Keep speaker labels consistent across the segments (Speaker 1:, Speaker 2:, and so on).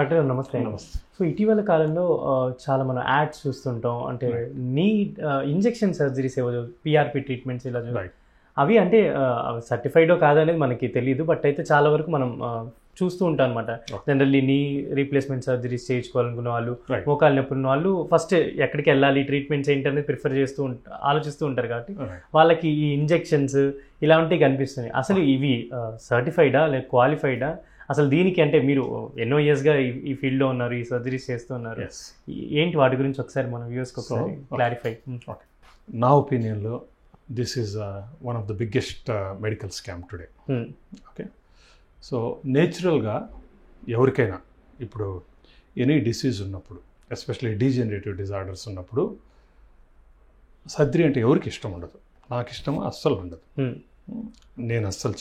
Speaker 1: Doctor గారు నమస్తే.
Speaker 2: నమస్తే.
Speaker 1: సో ఇటీవల కాలంలో చాలా మనం యాడ్స్ చూస్తుంటాం. అంటే నీ ఇంజెక్షన్ సర్జరీస్ ఏవో పిఆర్పి ట్రీట్మెంట్స్ ఇలా అవి అంటే సర్టిఫైడో కాదనేది మనకి తెలియదు. బట్ అయితే చాలా వరకు మనం చూస్తూ ఉంటాం అనమాట. జనరల్లీ నీ రీప్లేస్మెంట్ సర్జరీస్ చేయించుకోవాలనుకున్న వాళ్ళు, మోకాలు నొప్పి ఉన్న వాళ్ళు ఫస్ట్ ఎక్కడికి వెళ్ళాలి, ట్రీట్మెంట్స్ ఏంటి అనేది ప్రిఫర్ చేస్తూ ఆలోచిస్తూ ఉంటారు. కాబట్టి వాళ్ళకి ఈ ఇంజెక్షన్స్ ఇలాంటివి కనిపిస్తున్నాయి. అసలు ఇవి సర్టిఫైడా లేక క్వాలిఫైడా? అసలు దీనికి అంటే మీరు ఎన్నో ఇయర్స్గా ఈ ఫీల్డ్లో ఉన్నారు, ఈ సర్జరీస్ చేస్తూ ఉన్నారు, ఏంటి వాటి గురించి ఒకసారి మన వ్యూవర్స్కి ఒకసారి క్లారిఫై.
Speaker 2: నా ఒపీనియన్లో this is one of the biggest medical scam today. Okay, so నేచురల్గా ఎవరికైనా ఇప్పుడు ఎనీ డిసీజ్ ఉన్నప్పుడు, ఎస్పెషల్లీ డీజనరేటివ్ డిజార్డర్స్ ఉన్నప్పుడు సర్జరీ అంటే ఎవరికి ఇష్టం ఉండదు. నాకు ఇష్టమా? అస్సలు ఉండదు. నేను అస్సలు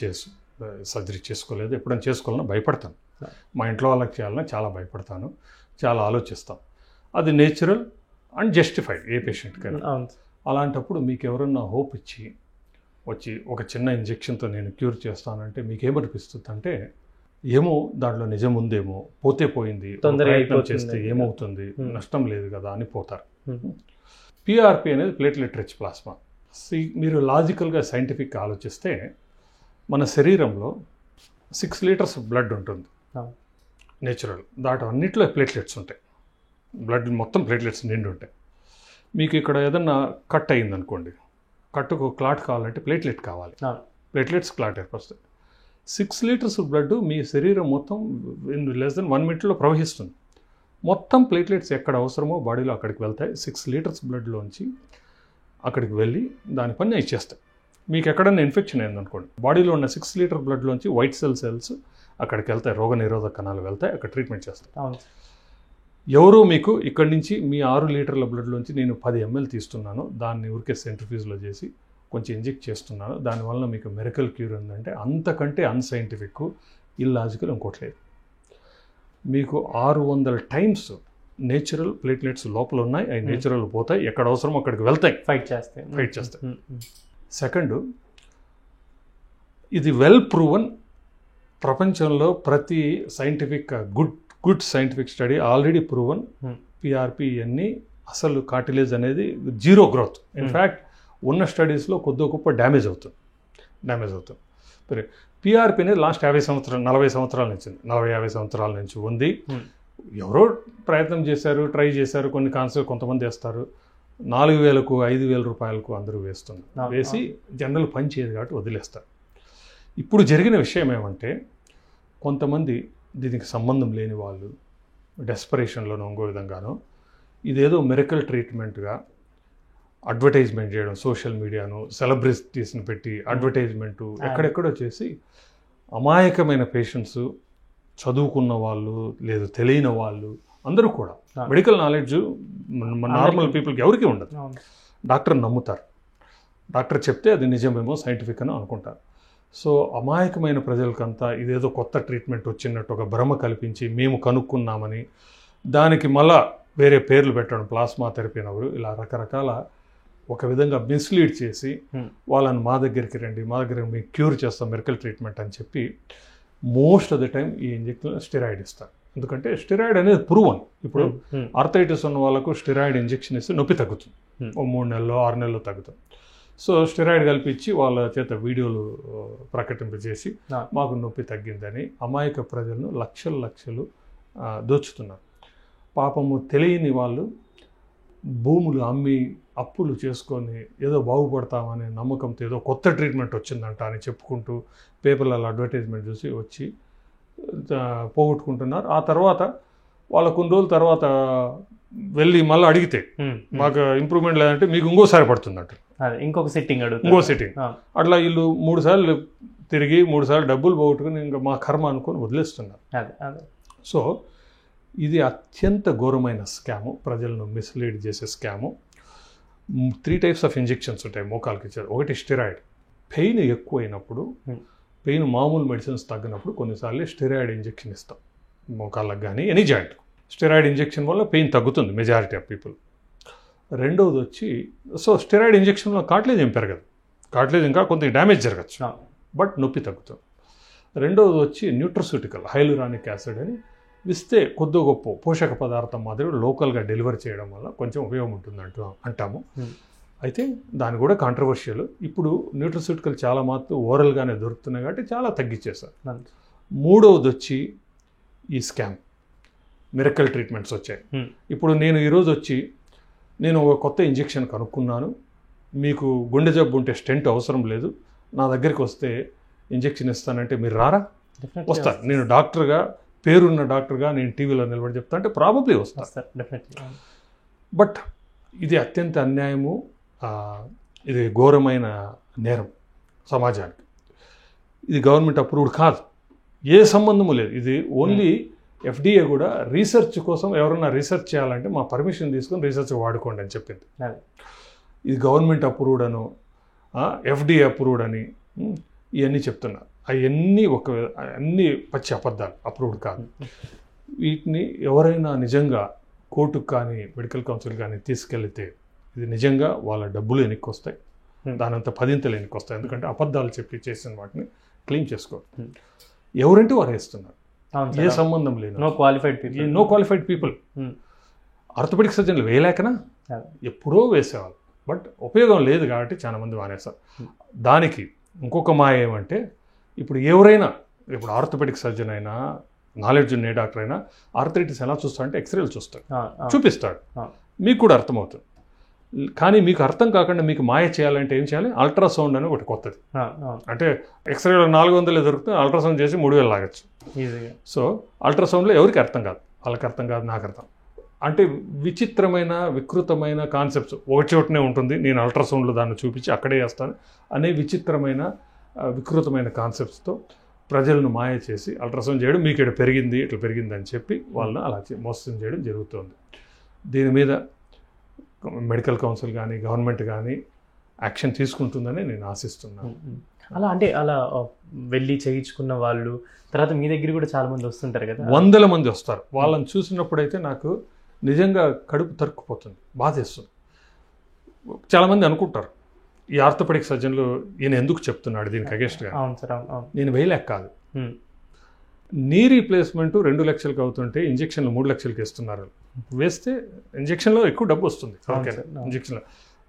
Speaker 2: సర్జరీ చేసుకోలేదు. ఎప్పుడైనా చేసుకోవాలన్నా భయపడతాను. మా ఇంట్లో వాళ్ళకి చేయాలన్నా చాలా భయపడతాను, చాలా ఆలోచిస్తాను. అది నేచురల్ అండ్ జస్టిఫైడ్ ఏ పేషెంట్కైనా. అలాంటప్పుడు మీకు ఎవరన్నా హోప్ ఇచ్చి వచ్చి ఒక చిన్న ఇంజెక్షన్తో నేను క్యూర్ చేస్తానంటే మీకు ఏమనిపిస్తుంది అంటే, ఏమో దాంట్లో నిజం ఉందేమో, పోతే పోయింది, ప్రయత్నం చేస్తే ఏమవుతుంది, నష్టం లేదు కదా అని పోతారు. పిఆర్పి అనేది ప్లేట్లెట్ రిచ్ ప్లాస్మా. మీరు లాజికల్గా సైంటిఫిక్గా ఆలోచిస్తే మన శరీరంలో 6 లీటర్స్ బ్లడ్ ఉంటుంది నేచురల్. దాంట్లో అన్నిట్లో ప్లేట్లెట్స్ ఉంటాయి. బ్లడ్ మొత్తం ప్లేట్లెట్స్ నిండి ఉంటాయి. మీకు ఇక్కడ ఏదన్నా కట్ అయ్యిందనుకోండి, కట్టుకు క్లాట్ కావాలంటే ప్లేట్లెట్ కావాలి. ప్లేట్లెట్స్ క్లాట్ ఏర్పరుస్తాయి. 6 లీటర్స్ బ్లడ్ మీ శరీరం మొత్తం ఇన్ లెస్ దెన్ 1 మినిట్లో ప్రవహిస్తుంది. మొత్తం ప్లేట్లెట్స్ ఎక్కడ అవసరమో బాడీలో అక్కడికి వెళ్తాయి. 6 లీటర్స్ బ్లడ్లోంచి అక్కడికి వెళ్ళి దాని పని ఇచ్చేస్తాయి. మీకు ఎక్కడన్నా ఇన్ఫెక్షన్ అయిందనుకోండి, బాడీలో ఉన్న 6 లీటర్ బ్లడ్లోంచి వైట్ సెల్స్ అక్కడికి వెళ్తాయి, రోగ నిరోధక కణాలు వెళ్తాయి, అక్కడ ట్రీట్మెంట్ చేస్తాయి. ఎవరో మీకు ఇక్కడి నుంచి మీ 6 లీటర్ల బ్లడ్లోంచి నేను 10 ml తీస్తున్నాను, దాన్ని ఊరికే సెంట్రిఫ్యూజ్లో చేసి కొంచెం ఇంజెక్ట్ చేస్తున్నాను, దానివల్ల మీకు మెరకల్ క్యూర్ ఉందంటే అంతకంటే అన్సైంటిఫిక్, ఇల్లాజికల్ ఇంకోటి లేదు. మీకు 600 టైమ్స్ నేచురల్ ప్లేట్లెట్స్ లోపల ఉన్నాయి. అవి నేచురల్ పోతాయి, ఎక్కడ అవసరం అక్కడికి వెళ్తాయి, ఫైట్ చేస్తాయి. సెకండ్, ఇది వెల్ ప్రూవన్. ప్రపంచంలో ప్రతి scientific good scientific study already proven. PRP ఇవన్నీ అసలు కార్టిలేజ్ అనేది జీరో గ్రోత్. ఇన్ఫ్యాక్ట్ ఉన్న స్టడీస్లో కొద్ది గొప్ప డ్యామేజ్ అవుతుంది. సరే, పిఆర్పి అనేది లాస్ట్ 40 సంవత్సరాల నుంచి 40-50 సంవత్సరాల నుంచి ఉంది. ఎవరో ప్రయత్నం చేశారు, ట్రై చేశారు, కొన్ని కాన్సెప్ట్ కొంతమంది వేస్తారు. 4,000కు 5,000 రూపాయలకు అందరూ వేస్తున్నారు. వేసి జనరల్ పని చేయదు కాబట్టి వదిలేస్తారు. ఇప్పుడు జరిగిన విషయం ఏమంటే, కొంతమంది దీనికి సంబంధం లేని వాళ్ళు డెస్పరేషన్లోనో ఇంకో విధంగానో ఇదేదో మిరకల్ ట్రీట్మెంట్గా అడ్వర్టైజ్మెంట్ చేయడం, సోషల్ మీడియాను సెలబ్రిటీస్ని పెట్టి అడ్వర్టైజ్మెంటు ఎక్కడెక్కడో చేసి అమాయకమైన పేషెంట్స్, చదువుకున్న వాళ్ళు లేదు తెలియని వాళ్ళు అందరూ కూడా, మెడికల్ నాలెడ్జ్ నార్మల్ పీపుల్కి ఎవరికి ఉండదు. డాక్టర్ నమ్ముతారు, డాక్టర్ చెప్తే అది నిజమేమో సైంటిఫిక్ అని అనుకుంటారు. సో అమాయకమైన ప్రజలకంతా ఇదేదో కొత్త ట్రీట్మెంట్ వచ్చినట్టు ఒక భ్రమ కల్పించి మేము కనుక్కున్నామని దానికి మళ్ళా వేరే పేర్లు పెట్టడం, ప్లాస్మా థెరపీ నవ్వు, ఇలా రకరకాల ఒక విధంగా మిస్లీడ్ చేసి వాళ్ళని మా దగ్గరికి రండి, మా దగ్గర మీకు క్యూర్ చేస్తాం మెడికల్ ట్రీట్మెంట్ అని చెప్పి మోస్ట్ ఆఫ్ ద టైం ఈ ఇంజెక్షన్ స్టెరాయిడ్ ఇస్తారు. ఎందుకంటే స్టెరాయిడ్ అనేది ప్రూవన్. ఇప్పుడు ఆర్థరైటిస్ ఉన్న వాళ్ళకు స్టెరాయిడ్ ఇంజెక్షన్ ఇస్తే నొప్పి తగ్గుతుంది, 3 నెలలు 6 నెలలు తగ్గుతుంది. సో స్టెరాయిడ్ కల్పించి వాళ్ళ చేత వీడియోలు ప్రకటింపజేసి మాకు నొప్పి తగ్గిందని అమాయక ప్రజలను లక్షలు దోచుతున్నారు. పాపము తెలియని వాళ్ళు భూములు అమ్మి అప్పులు చేసుకొని ఏదో బాగుపడతామనే నమ్మకంతో ఏదో కొత్త ట్రీట్మెంట్ వచ్చిందంట అని చెప్పుకుంటూ పేపర్లలో అడ్వర్టైజ్మెంట్ చూసి వచ్చి పోగొట్టుకుంటున్నారు. ఆ తర్వాత వాళ్ళ కొన్ని రోజుల తర్వాత వెళ్ళి మళ్ళీ అడిగితే మాకు ఇంప్రూవ్మెంట్ లేదంటే మీకు ఇంకోసారి పడుతుందంట,
Speaker 1: ఇంకో సిట్టింగ్
Speaker 2: అట్లా వీళ్ళు 3 సార్లు తిరిగి 3 సార్లు డబ్బులు పోగొట్టుకుని ఇంకా మా కర్మ అనుకొని వదిలేస్తున్నారు. సో ఇది అత్యంత ఘోరమైన స్కాము, ప్రజలను మిస్లీడ్ చేసే స్కాము. 3 టైప్స్ ఆఫ్ ఇంజెక్షన్స్ ఉంటాయి మోకాలకి ఇచ్చారు. ఒకటి స్టెరాయిడ్. పెయిన్ ఎక్కువైనప్పుడు, పెయిన్ మామూలు మెడిసిన్స్ తగ్గినప్పుడు కొన్నిసార్లు స్టెరాయిడ్ ఇంజెక్షన్ ఇస్తాం మోకాళ్ళకి కానీ ఎనీ జాయింట్. స్టెరాయిడ్ ఇంజెక్షన్ వల్ల పెయిన్ తగ్గుతుంది మెజారిటీ ఆఫ్ పీపుల్. రెండవది వచ్చి, సో స్టెరాయిడ్ ఇంజెక్షన్లో కార్టిలేజ్ ఏం పెరగదు, కార్టిలేజ్ ఇంకా కొంత డ్యామేజ్ జరగచ్చు, బట్ నొప్పి తగ్గుతుంది. రెండవది వచ్చి న్యూట్రస్యూటికల్ హైలురానిక్ యాసిడ్ అని ఇస్తే కొద్ది గొప్ప పోషక పదార్థం మాదిరి లోకల్గా డెలివరీ చేయడం వల్ల కొంచెం ఉపయోగం ఉంటుంది అంటాము. అయితే దాని కూడా కాంట్రవర్షియల్. ఇప్పుడు న్యూట్రస్యూటికల్ చాలా మాత్రం ఓరల్గానే దొరుకుతున్నాయి కాబట్టి చాలా తగ్గించేశారు. మూడవది వచ్చి ఈ స్కామ్ మిరకల్ ట్రీట్మెంట్స్ వచ్చాయి. ఇప్పుడు నేను ఈరోజు వచ్చి నేను ఒక కొత్త ఇంజెక్షన్ కనుక్కున్నాను, మీకు గుండె జబ్బు ఉంటే స్టెంట్ అవసరం లేదు, నా దగ్గరికి వస్తే ఇంజెక్షన్ ఇస్తానంటే మీరు రారా? వస్తారు. నేను డాక్టర్గా, పేరున్న డాక్టర్గా నేను టీవీలో నిలబడి చెప్తా అంటే ప్రాబబ్లీ వస్తారు. బట్ ఇది అత్యంత అన్యాయము, ఇది ఘోరమైన నేరం సమాజానికి. ఇది గవర్నమెంట్ అప్రూవ్డ్ కాదు, ఏ సంబంధము లేదు. ఇది ఓన్లీ FDA కూడా రీసెర్చ్ కోసం ఎవరైనా రీసెర్చ్ చేయాలంటే మా పర్మిషన్ తీసుకొని రీసెర్చ్ వాడుకోండి అని చెప్పింది. ఇది గవర్నమెంట్ అప్రూవ్డ్ అను, FDA అప్రూవ్డ్ అని ఇవన్నీ చెప్తున్నారు. అవన్నీ అన్నీ పచ్చి అబద్ధాలు, అప్రూవ్డ్ కాదు. వీటిని ఎవరైనా నిజంగా కోర్టుకు కానీ మెడికల్ కౌన్సిల్ కానీ తీసుకెళ్తే ఇది నిజంగా వాళ్ళ డబ్బులు వెనక్కి వస్తాయి, దానంతా 10 ఇంతలు వెనక్కి వస్తాయి. ఎందుకంటే అబద్ధాలు చెప్పి చేసిన వాటిని క్లెయిమ్ చేసుకోవాలి. ఎవరంటే వారు వేస్తున్నారు, ఏ సంబంధం లేదు.
Speaker 1: No
Speaker 2: qualified people. ఆర్థోపెడిక్ సర్జన్లు వేయలేకనా? ఎప్పుడో వేసేవాళ్ళు, బట్ ఉపయోగం లేదు కాబట్టి చాలా మంది మానేస్తారు. దానికి ఇంకొక మాయ ఏమంటే, ఇప్పుడు ఎవరైనా, ఇప్పుడు ఆర్థోపెడిక్ సర్జన్ అయినా, నాలెడ్జ్ ఉన్న ఏ డాక్టర్ అయినా ఆర్థరైటిస్ ఎలా చూస్తాడంటే ఎక్స్రేలు చూస్తాడు, చూపిస్తాడు, మీకు కూడా అర్థమవుతుంది. కానీ మీకు అర్థం కాకుండా మీకు మాయ చేయాలంటే ఏం చేయాలి? అల్ట్రాసౌండ్ అని ఒకటి కొత్తది. అంటే ఎక్స్రేలో 400 దొరుకుతుంది, అల్ట్రాసౌండ్ చేసి 3000 లాగచ్చు. సో అల్ట్రాసౌండ్లో ఎవరికి అర్థం కాదు, వాళ్ళకి అర్థం కాదు, నాకు అర్థం. అంటే విచిత్రమైన వికృతమైన కాన్సెప్ట్స్. ఒక చోటనే ఉంటుంది, నేను అల్ట్రాసౌండ్లో దాన్ని చూపించి అక్కడే వేస్తాను అనే విచిత్రమైన వికృతమైన కాన్సెప్ట్స్తో ప్రజలను మాయ చేసి అల్ట్రాసౌండ్ చేయడం, మీకు ఇక్కడ పెరిగింది, ఇట్లా పెరిగింది అని చెప్పి వాళ్ళని అలా మోసం చేయడం జరుగుతుంది. దీని మీద మెడికల్ కౌన్సిల్ కానీ గవర్నమెంట్ కానీ యాక్షన్ తీసుకుంటుందని నేను ఆశిస్తున్నాను.
Speaker 1: అలా వెళ్ళి చేయించుకున్న వాళ్ళు తర్వాత మీ దగ్గర కూడా చాలా మంది వస్తుంటారు కదా,
Speaker 2: 100 మంది వస్తారు. వాళ్ళని చూసినప్పుడైతే నాకు నిజంగా కడుపు తరుక్కుపోతుంది, బాధేస్తుంది. చాలామంది అనుకుంటారు ఈ ఆర్థోపెడిక్ సర్జన్లు ఈయన ఎందుకు చెప్తున్నాడు దీనికి అగేన్స్ట్గా. నేను వేయలేక కాదు, నీ రీప్లేస్మెంట్ 2 లక్షలకు అవుతుంటే ఇంజక్షన్లు 3 లక్షలకి ఇస్తున్నారు. వేస్తే ఇంజక్షన్లో ఎక్కువ డబ్బు వస్తుంది. ఇంజక్షన్లో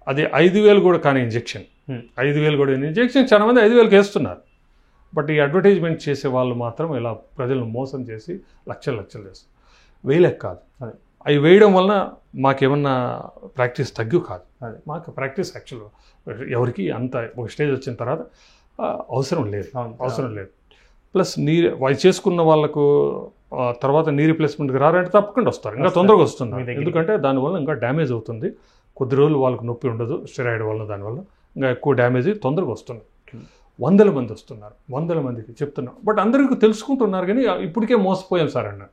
Speaker 2: అది 5,000 కూడా కానీ ఇంజక్షన్, 5,000 కూడా ఇంజక్షన్ చాలా మంది 5,000కి వేస్తున్నారు. బట్ ఈ అడ్వర్టైజ్మెంట్ చేసే వాళ్ళు మాత్రం ఇలా ప్రజలను మోసం చేసి లక్షలు చేస్తారు. వేయలేక కాదు, అవి వేయడం వలన మాకేమన్నా ప్రాక్టీస్ తగ్గు కాదు. మాకు ప్రాక్టీస్ యాక్చువల్ ఎవరికి అంత ఒక స్టేజ్ వచ్చిన తర్వాత అవసరం లేదు. ప్లస్ అవి చేసుకున్న వాళ్ళకు తర్వాత నీ రీప్లేస్మెంట్కి రారంటే తప్పకుండా వస్తారు, ఇంకా తొందరగా వస్తున్నారు. ఎందుకంటే దానివల్ల ఇంకా డ్యామేజ్ అవుతుంది, కొద్ది రోజులు వాళ్ళకి నొప్పి ఉండదు స్టెరాయిడ్ వల్ల, దానివల్ల ఇంకా ఎక్కువ డ్యామేజ్ తొందరగా వస్తుంది. 100 మంది వస్తున్నారు, 100 మందికి చెప్తున్నారు. బట్ అందరికీ తెలుసుకుంటున్నారు కానీ ఇప్పటికే మోసపోయాం సార్ అన్న.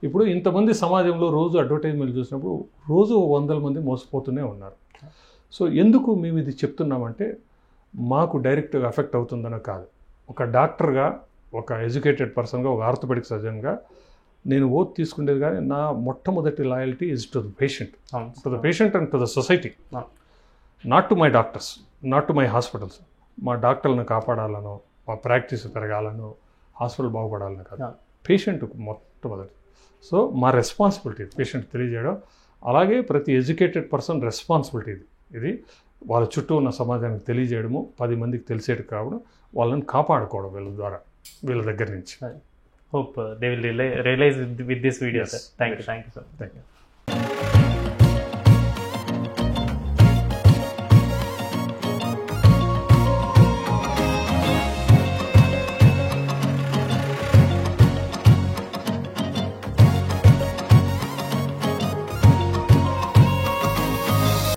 Speaker 2: ఇప్పుడు ఇంతమంది సమాజంలో రోజు అడ్వర్టైజ్మెంట్ చూసినప్పుడు రోజు 100 మంది మోసపోతూనే ఉన్నారు. సో ఎందుకు మేము ఇది చెప్తున్నామంటే మాకు డైరెక్ట్గా ఎఫెక్ట్ అవుతుందనో కాదు, ఒక డాక్టర్గా, ఒక ఎడ్యుకేటెడ్ పర్సన్గా, ఒక ఆర్థోపెడిక్ సర్జన్గా నేను ఓత్ తీసుకునేది. కానీ నా మొట్టమొదటి loyalty is to the patient and to the society, not to my doctors, not to my hospitals. మా డాక్టర్లను కాపాడాలనో, మా ప్రాక్టీస్ పెరగాలనో, హాస్పిటల్ బాగుపడాలనో కాదు, పేషెంట్కు మొట్టమొదటి. సో మా రెస్పాన్సిబిలిటీ పేషెంట్ తెలియజేయడం, అలాగే ప్రతి ఎడ్యుకేటెడ్ పర్సన్ రెస్పాన్సిబిలిటీ ఇది వాళ్ళ చుట్టూ ఉన్న సమాజానికి తెలియజేయడము, 10 మందికి తెలిసేది కావడం, వాళ్ళని కాపాడుకోవడం వీళ్ళ ద్వారా, వీళ్ళ దగ్గర నుంచి.
Speaker 1: Hope they will realize with this video. Yes. Sir. Thank you, sir. Thank you.